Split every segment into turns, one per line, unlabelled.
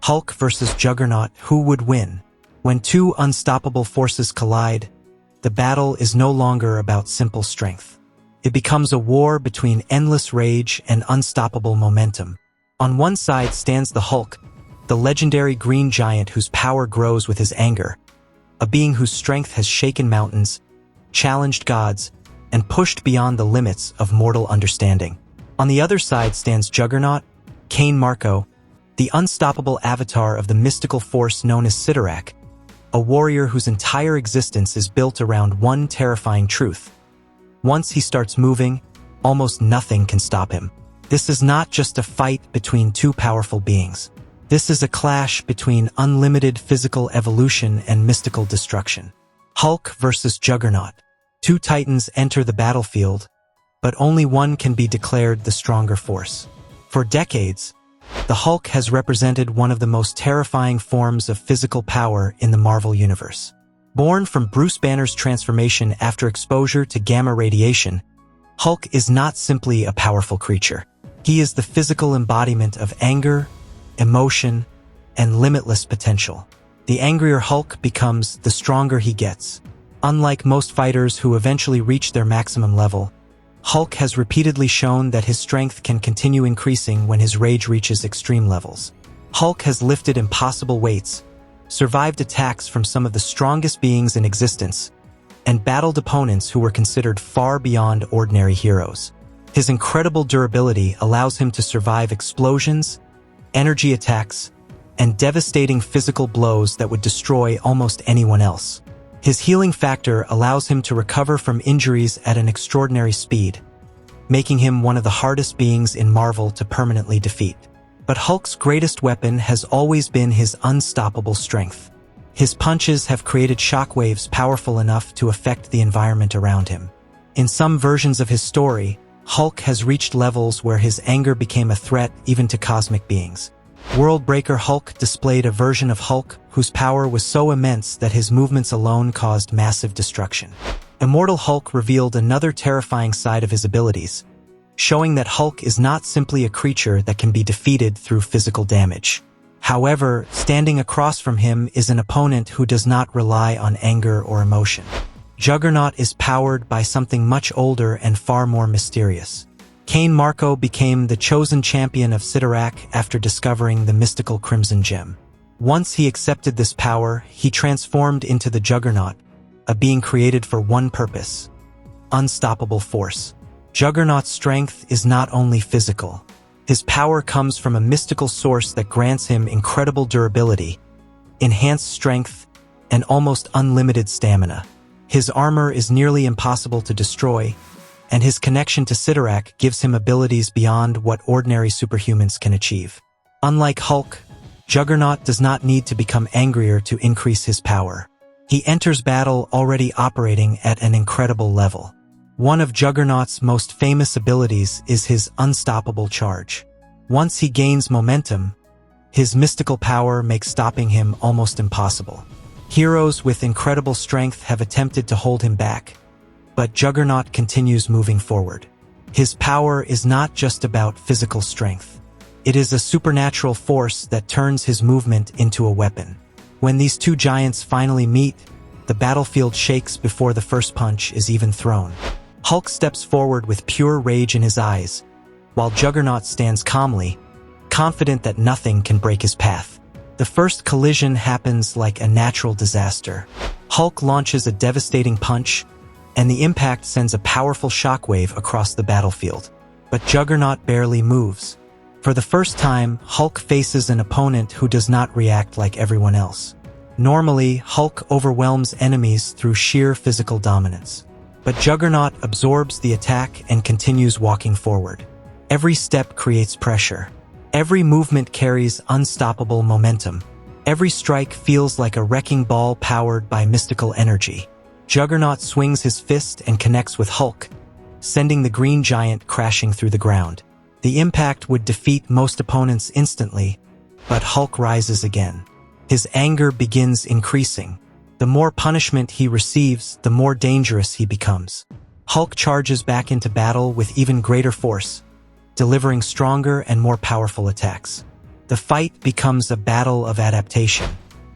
Hulk versus Juggernaut, who would win? When two unstoppable forces collide, the battle is no longer about simple strength. It becomes a war between endless rage and unstoppable momentum. On one side stands the Hulk, the legendary green giant whose power grows with his anger, a being whose strength has shaken mountains, challenged gods, and pushed beyond the limits of mortal understanding. On the other side stands Juggernaut, Cain Marko, the unstoppable avatar of the mystical force known as Cyttorak, a warrior whose entire existence is built around one terrifying truth. Once he starts moving, almost nothing can stop him. This is not just a fight between two powerful beings. This is a clash between unlimited physical evolution and mystical destruction. Hulk versus Juggernaut. Two titans enter the battlefield, but only one can be declared the stronger force. For decades, the Hulk has represented one of the most terrifying forms of physical power in the Marvel Universe. Born from Bruce Banner's transformation after exposure to gamma radiation, Hulk is not simply a powerful creature. He is the physical embodiment of anger, emotion, and limitless potential. The angrier Hulk becomes, the stronger he gets. Unlike most fighters who eventually reach their maximum level, Hulk has repeatedly shown that his strength can continue increasing when his rage reaches extreme levels. Hulk has lifted impossible weights, survived attacks from some of the strongest beings in existence, and battled opponents who were considered far beyond ordinary heroes. His incredible durability allows him to survive explosions, energy attacks, and devastating physical blows that would destroy almost anyone else. His healing factor allows him to recover from injuries at an extraordinary speed, making him one of the hardest beings in Marvel to permanently defeat. But Hulk's greatest weapon has always been his unstoppable strength. His punches have created shockwaves powerful enough to affect the environment around him. In some versions of his story, Hulk has reached levels where his anger became a threat even to cosmic beings. Worldbreaker Hulk displayed a version of Hulk whose power was so immense that his movements alone caused massive destruction. Immortal Hulk revealed another terrifying side of his abilities, showing that Hulk is not simply a creature that can be defeated through physical damage. However, standing across from him is an opponent who does not rely on anger or emotion. Juggernaut is powered by something much older and far more mysterious. Cain Marko became the chosen champion of Cyttorak after discovering the mystical Crimson Gem. Once he accepted this power, he transformed into the Juggernaut, a being created for one purpose: unstoppable force. Juggernaut's strength is not only physical. His power comes from a mystical source that grants him incredible durability, enhanced strength, and almost unlimited stamina. His armor is nearly impossible to destroy, and his connection to Cyttorak gives him abilities beyond what ordinary superhumans can achieve. Unlike Hulk, Juggernaut does not need to become angrier to increase his power. He enters battle already operating at an incredible level. One of Juggernaut's most famous abilities is his unstoppable charge. Once he gains momentum, his mystical power makes stopping him almost impossible. Heroes with incredible strength have attempted to hold him back, but Juggernaut continues moving forward. His power is not just about physical strength. It is a supernatural force that turns his movement into a weapon. When these two giants finally meet, the battlefield shakes before the first punch is even thrown. Hulk steps forward with pure rage in his eyes, while Juggernaut stands calmly, confident that nothing can break his path. The first collision happens like a natural disaster. Hulk launches a devastating punch, and the impact sends a powerful shockwave across the battlefield. But Juggernaut barely moves. For the first time, Hulk faces an opponent who does not react like everyone else. Normally, Hulk overwhelms enemies through sheer physical dominance. But Juggernaut absorbs the attack and continues walking forward. Every step creates pressure. Every movement carries unstoppable momentum. Every strike feels like a wrecking ball powered by mystical energy. Juggernaut swings his fist and connects with Hulk, sending the green giant crashing through the ground. The impact would defeat most opponents instantly, but Hulk rises again. His anger begins increasing. The more punishment he receives, the more dangerous he becomes. Hulk charges back into battle with even greater force, delivering stronger and more powerful attacks. The fight becomes a battle of adaptation.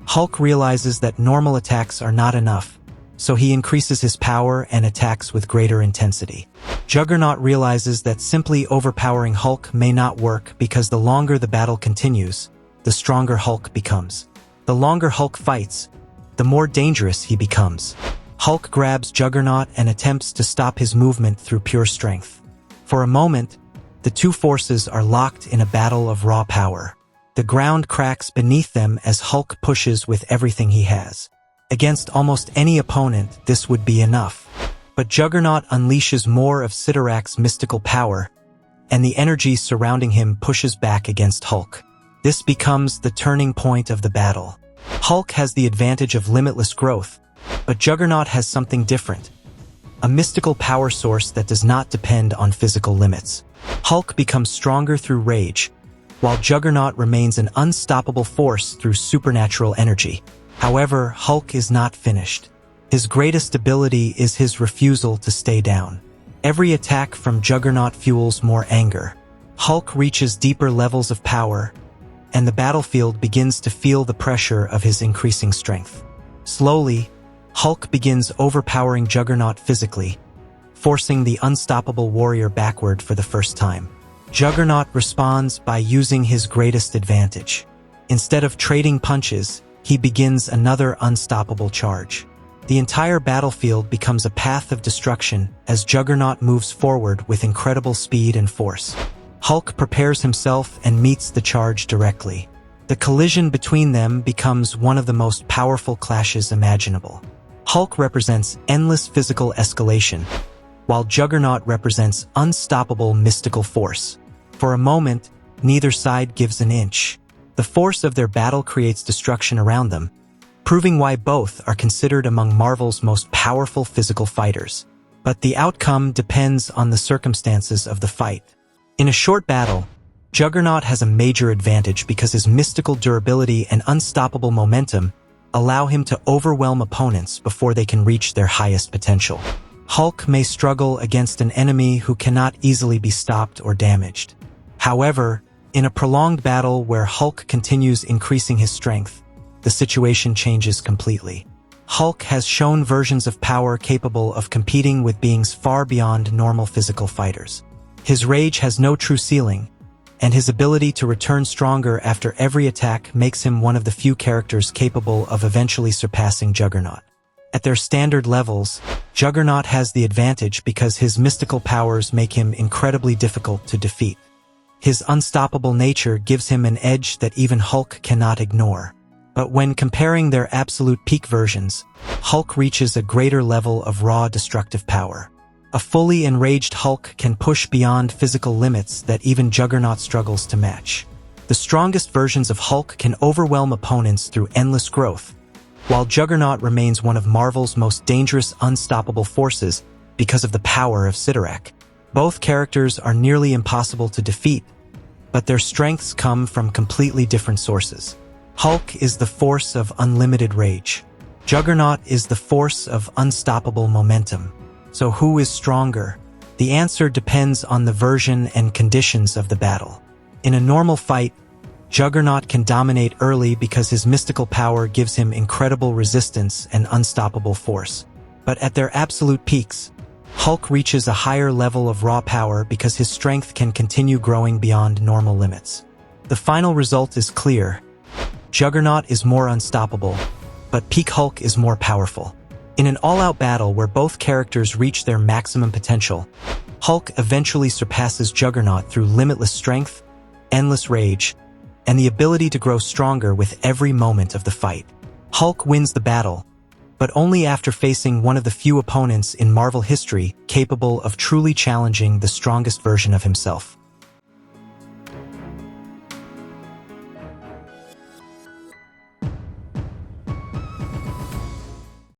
Hulk realizes that normal attacks are not enough, so he increases his power and attacks with greater intensity. Juggernaut realizes that simply overpowering Hulk may not work because the longer the battle continues, the stronger Hulk becomes. The longer Hulk fights, the more dangerous he becomes. Hulk grabs Juggernaut and attempts to stop his movement through pure strength. For a moment, the two forces are locked in a battle of raw power. The ground cracks beneath them as Hulk pushes with everything he has. Against almost any opponent, this would be enough. But Juggernaut unleashes more of Cyttorak's mystical power, and the energy surrounding him pushes back against Hulk. This becomes the turning point of the battle. Hulk has the advantage of limitless growth, but Juggernaut has something different. A mystical power source that does not depend on physical limits. Hulk becomes stronger through rage, while Juggernaut remains an unstoppable force through supernatural energy. However, Hulk is not finished. His greatest ability is his refusal to stay down. Every attack from Juggernaut fuels more anger. Hulk reaches deeper levels of power, and the battlefield begins to feel the pressure of his increasing strength. Slowly, Hulk begins overpowering Juggernaut physically, forcing the unstoppable warrior backward for the first time. Juggernaut responds by using his greatest advantage. Instead of trading punches, he begins another unstoppable charge. The entire battlefield becomes a path of destruction as Juggernaut moves forward with incredible speed and force. Hulk prepares himself and meets the charge directly. The collision between them becomes one of the most powerful clashes imaginable. Hulk represents endless physical escalation, while Juggernaut represents unstoppable mystical force. For a moment, neither side gives an inch. The force of their battle creates destruction around them, proving why both are considered among Marvel's most powerful physical fighters. But the outcome depends on the circumstances of the fight. In a short battle, Juggernaut has a major advantage because his mystical durability and unstoppable momentum allow him to overwhelm opponents before they can reach their highest potential. Hulk may struggle against an enemy who cannot easily be stopped or damaged. However, in a prolonged battle where Hulk continues increasing his strength, the situation changes completely. Hulk has shown versions of power capable of competing with beings far beyond normal physical fighters. His rage has no true ceiling, and his ability to return stronger after every attack makes him one of the few characters capable of eventually surpassing Juggernaut. At their standard levels, Juggernaut has the advantage because his mystical powers make him incredibly difficult to defeat. His unstoppable nature gives him an edge that even Hulk cannot ignore. But when comparing their absolute peak versions, Hulk reaches a greater level of raw destructive power. A fully enraged Hulk can push beyond physical limits that even Juggernaut struggles to match. The strongest versions of Hulk can overwhelm opponents through endless growth, while Juggernaut remains one of Marvel's most dangerous unstoppable forces because of the power of Cyttorak. Both characters are nearly impossible to defeat, but their strengths come from completely different sources. Hulk is the force of unlimited rage. Juggernaut is the force of unstoppable momentum. So who is stronger? The answer depends on the version and conditions of the battle. In a normal fight, Juggernaut can dominate early because his mystical power gives him incredible resistance and unstoppable force. But at their absolute peaks, Hulk reaches a higher level of raw power because his strength can continue growing beyond normal limits. The final result is clear. Juggernaut is more unstoppable, but peak Hulk is more powerful. In an all-out battle where both characters reach their maximum potential, Hulk eventually surpasses Juggernaut through limitless strength, endless rage, and the ability to grow stronger with every moment of the fight. Hulk wins the battle, but only after facing one of the few opponents in Marvel history capable of truly challenging the strongest version of himself.